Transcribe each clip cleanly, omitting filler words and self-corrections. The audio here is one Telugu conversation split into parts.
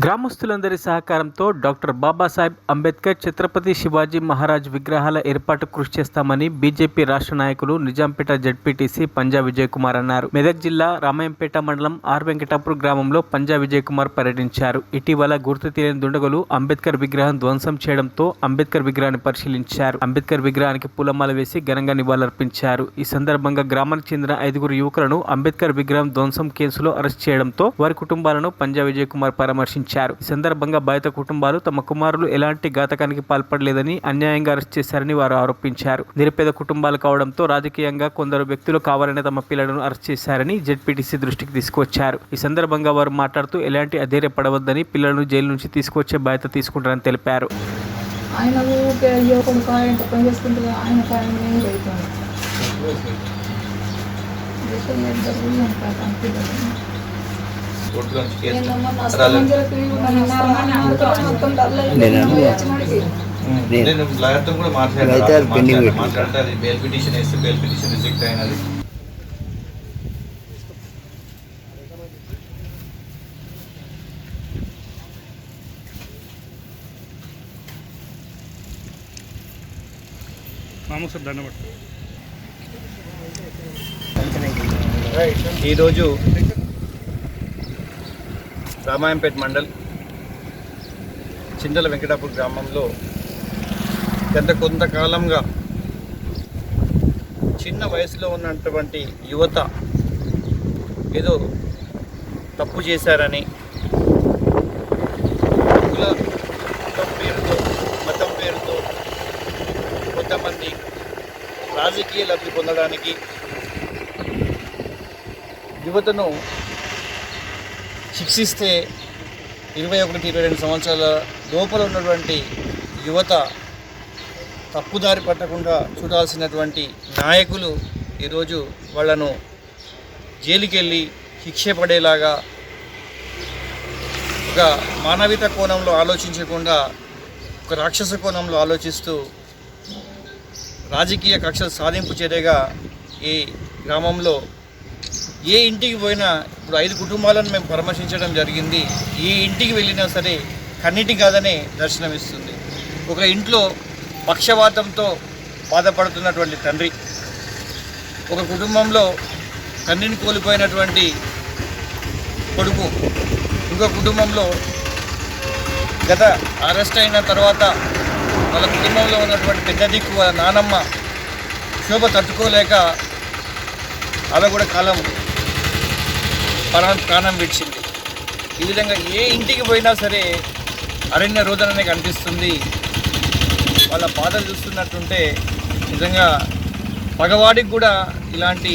గ్రామస్తులందరి సహకారంతో డాక్టర్ బాబాసాహెబ్ అంబేద్కర్, ఛత్రపతి శివాజీ మహారాజ్ విగ్రహాల ఏర్పాటు కృషి చేస్తామని బీజేపీ రాష్ట్ర నాయకులు నిజాంపేట జడ్పీటీసీ పంజా విజయ్ కుమార్ అన్నారు. మెదక్ జిల్లా రామాయంపేట మండలం ఆర్ వెంకటాపూర్ గ్రామంలో పంజా విజయ్ కుమార్ పర్యటించారు. ఇటీవల గుర్తు తెలియని దుండగులు అంబేద్కర్ విగ్రహం ధ్వంసం చేయడంతో అంబేద్కర్ విగ్రహాన్ని పరిశీలించారు. అంబేద్కర్ విగ్రహానికి పూలమాల వేసి ఘనంగా నివాళులర్పించారు. ఈ సందర్భంగా గ్రామానికి చెందిన 5 యువకులను అంబేద్కర్ విగ్రహం ధ్వంసం కేసులో అరెస్ట్ చేయడంతో వారి కుటుంబాలను పంజా విజయ్ కుమార్ పరామర్శించారు. ఈ సందర్భంగా బాధిత కుటుంబాలు తమ కుమారులు ఎలాంటి ఘాతకానికి పాల్పడలేదని, అన్యాయంగా అరెస్ట్ చేశారని వారు ఆరోపించారు. నిరుపేద కుటుంబాలు కావడంతో రాజకీయంగా కొందరు వ్యక్తులు కావాలనే తమ పిల్లలను అరెస్ట్ చేశారని జెడ్పీటీసీ దృష్టికి తీసుకొచ్చారు. ఈ సందర్భంగా వారు మాట్లాడుతూ ఎలాంటి అధైర్యపడవద్దని, పిల్లలను జైలు నుంచి తీసుకొచ్చే బాధ్యత తీసుకుంటారని తెలిపారు. నేను లాయర్తో కూడా మాట్లాడితే అది బెయిల్ పిటిషన్ వేస్తే బెయిల్ పిటిషన్ రిజెక్ట్ అయినది. ఈరోజు రామాయంపేట మండల్ చింతల వెంకటాపూర్ గ్రామంలో కొంతకాలంగా చిన్న వయసులో ఉన్నటువంటి యువత ఏదో తప్పు చేశారని, కుల పేరుతో, మతం పేరుతో కొంతమంది రాజకీయ లబ్ధి పొందడానికి యువతను శిక్షిస్తే 21-22 సంవత్సరాల లోపల ఉన్నటువంటి యువత తప్పుదారి పట్టకుండా చూడాల్సినటువంటి నాయకులు ఈరోజు వాళ్ళను జైలుకి వెళ్ళి శిక్ష పడేలాగా ఒక మానవిత కోణంలో ఆలోచించకుండా ఒక రాక్షస కోణంలో ఆలోచిస్తూ రాజకీయ కక్ష సాధింపు చర్యగా ఈ గ్రామంలో ఏ ఇంటికి పోయినా, ఇప్పుడు 5 కుటుంబాలను మేము పరామర్శించడం జరిగింది. ఏ ఇంటికి వెళ్ళినా సరే కన్నీటి గాథనే దర్శనమిస్తుంది. ఒక ఇంట్లో పక్షవాతంతో బాధపడుతున్నటువంటి తండ్రి, ఒక కుటుంబంలో తండ్రిని కోల్పోయినటువంటి కొడుకు, ఇంకో కుటుంబంలో గత అరెస్ట్ అయిన తర్వాత వాళ్ళ కుటుంబంలో ఉన్నటువంటి పెద్ద దిక్కు వాళ్ళ నానమ్మ శోభ తట్టుకోలేక అలా కూడా కాలం ప్రాణం విడిచింది. ఈ విధంగా ఏ ఇంటికి పోయినా సరే అరణ్య రోదననే కనిపిస్తుంది. వాళ్ళ బాధలు చూస్తున్నట్టుంటే నిజంగా మగవాడికి కూడా ఇలాంటి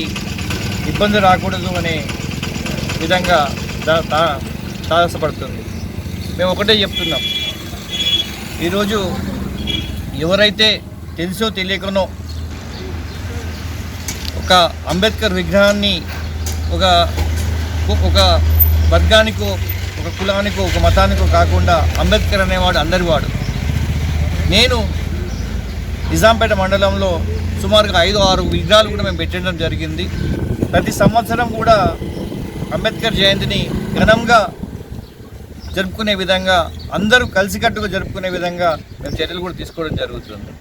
ఇబ్బంది రాకూడదు అనే విధంగా తారసపడుతుంది. మేము ఒకటే చెప్తున్నాం, ఈరోజు ఎవరైతే తెలుసో తెలియకనో ఒక అంబేద్కర్ విగ్రహాన్ని ఒక వర్గానికో, ఒక కులానికో, ఒక మతానికో కాకుండా అంబేద్కర్ అనేవాడు అందరివాడు. నేను నిజాంపేట మండలంలో సుమారుగా 5-6 విగ్రహాలు కూడా మేము పెట్టడం జరిగింది. ప్రతి సంవత్సరం కూడా అంబేద్కర్ జయంతిని ఘనంగా జరుపుకునే విధంగా, అందరూ కలిసికట్టుగా జరుపుకునే విధంగా మేము చర్యలు కూడా తీసుకోవడం జరుగుతుంది.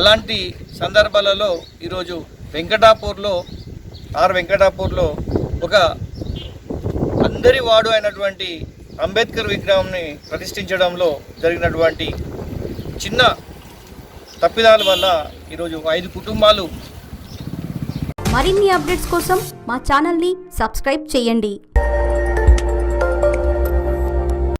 అలాంటి సందర్భాలలో ఈరోజు ఆర్ వెంకటాపూర్లో ఒక అందరి వాడు అయినటువంటి అంబేద్కర్ విగ్రహాన్ని ప్రతిష్ఠించడంలో జరిగినటువంటి చిన్న తప్పిదాల వల్ల ఈరోజు 5 కుటుంబాలు. మరిన్ని అప్డేట్స్ కోసం మా ఛానల్ని సబ్స్క్రైబ్ చేయండి.